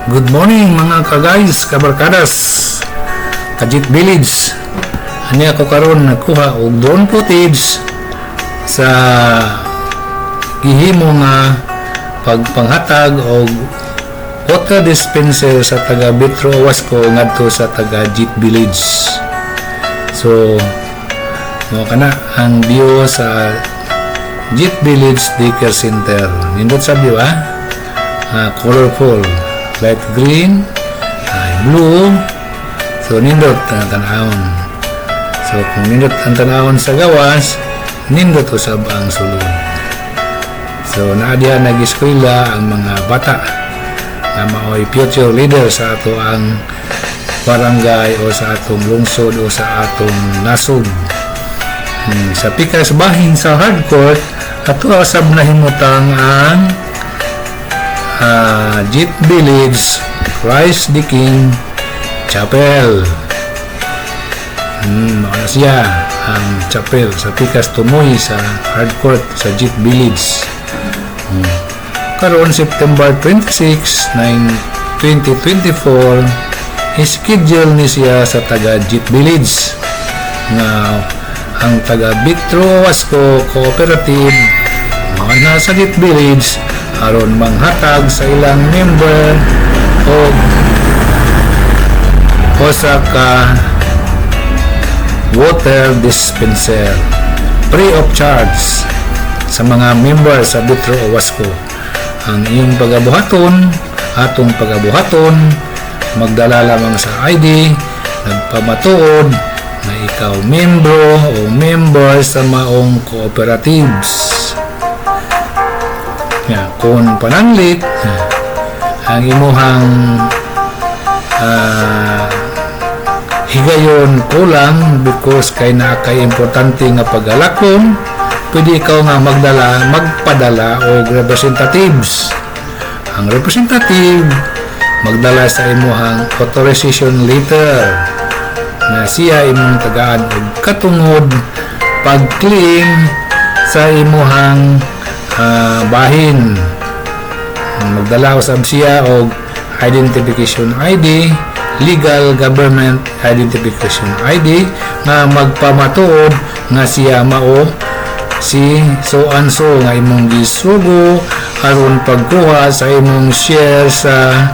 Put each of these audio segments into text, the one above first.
Good morning mga ka-guys, kabarkadas, Kajit Village. Ani ako karon nakuha og drone footage sa gihimo nga pagpanghatag og water dispenser sa taga Betro Wasco ngadto sa taga Jit Village. So mo kana ang view sa Jit Village Daycare Center. Nindot sa view colorful, light green, blue. So nindot ang tanawon. So kung nindot ang tanawon sa gawas, nindot usab ang sulod. So naadiya nag-eskwela ang mga bata na maoy future leader sa ato ang barangay o sa atong lungsod o sa atong nasod. Sa pikas bahin sa hardcourt ato usab nahimutang ang Jit Village Christ the King Chapel. Ano siya ang chapel sa pikas tumoy sa hardcourt sa Jit Village. Karon September 26, 2024 schedule ni siya sa taga Jit Village nga ang taga Betro Wasco Cooperative na sa Jit Village aron manghatag sa ilang member o sa ka water dispenser free of charge sa mga member sa Betro Wasco. Ang iyong pagabuhaton, atong pagabuhaton, magdala lamang sa ID, nagpamatuod na ikaw membro o member sa maong cooperatives. Kung pananglit ang imuhang higayon kulang because kay na kay importante nga pag-alakon, pwede ikaw nga magpadala o representatives. Ang representative magdala sa imuhang authorization letter na siya imong tagaan og katungod pag-claim sa imuhang bahin. Magdala usab siya og identification ID, legal government identification ID nga magpamatuod nga siya mao si so and so nga imong gisugo aron pagkuha sa imong share sa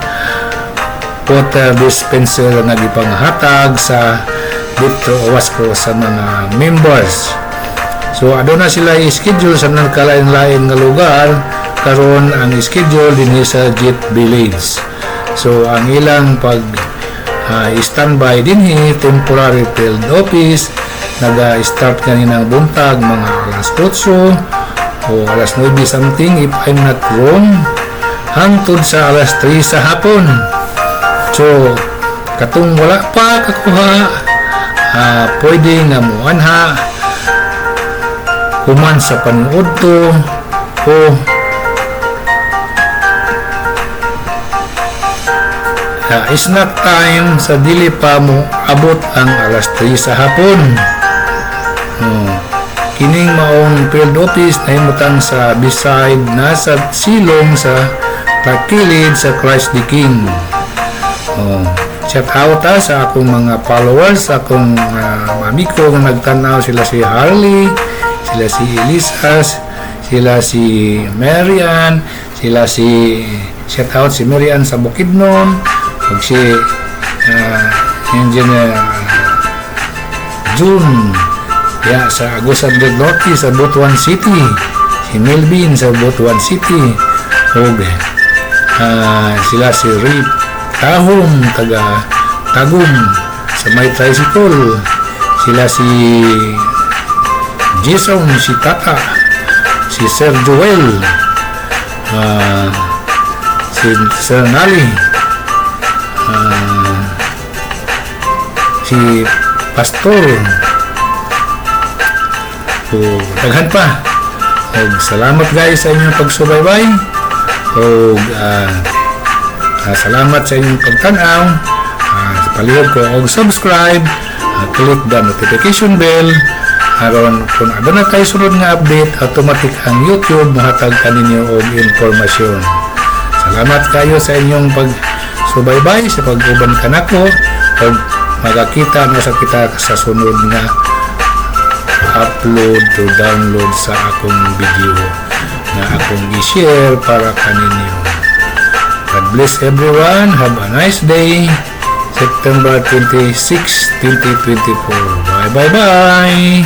water dispenser nga gipanghatag sa Betro Wasco sa mga members. So aduna sila i-schedule sa nagkalain-lain nga lugar karon ang schedule dinhi sa Jit Village. So ang ilang pag standby dinhi temporary field office naga-start kaninang buntag mga alas 8 o alas 9 something if I'm not wrong hangtod sa alas 3 sa hapon. So katong wala pa kakuha pwede nga muanha human sa panuod to o is not time sa dili pa mo abot ang alas 3 sa hapon. Kining maong field office na himutang sa beside nasa silong sa pakilid sa Christ the King. Shout out sa akong mga followers, akong amigo nga nagtanaw, sila si Harley, sila si Elisa, sila si Marian, sila si shout out si Marian sa Bukidnon, ug si Engineer June sa Agusan del Norte sa Butuan City, si Melvin sa Butuan City, ug sila si Rip Tahong taga Tagum sa may tricycle, sila si Jason, si Tata, si Sir Joel, si Sir Nali, si Pastor, daghan pa. Salamat guys sa inyong pagsubaybay o salamat sa inyong pagtanaw. Palihog ko og subscribe, click the notification bell aron kung ano na kayo sunod nga update, automatic ang YouTube mahatag kaninyo og informasyon. Salamat kayo sa inyong So bye-bye sa pag-uban ka nako. Pag magkakita na sa kita sa sunod nga upload to download sa akong video na akong i-share para kaninyo. God bless everyone. Have a nice day. September 26, 2024. Bye bye bye.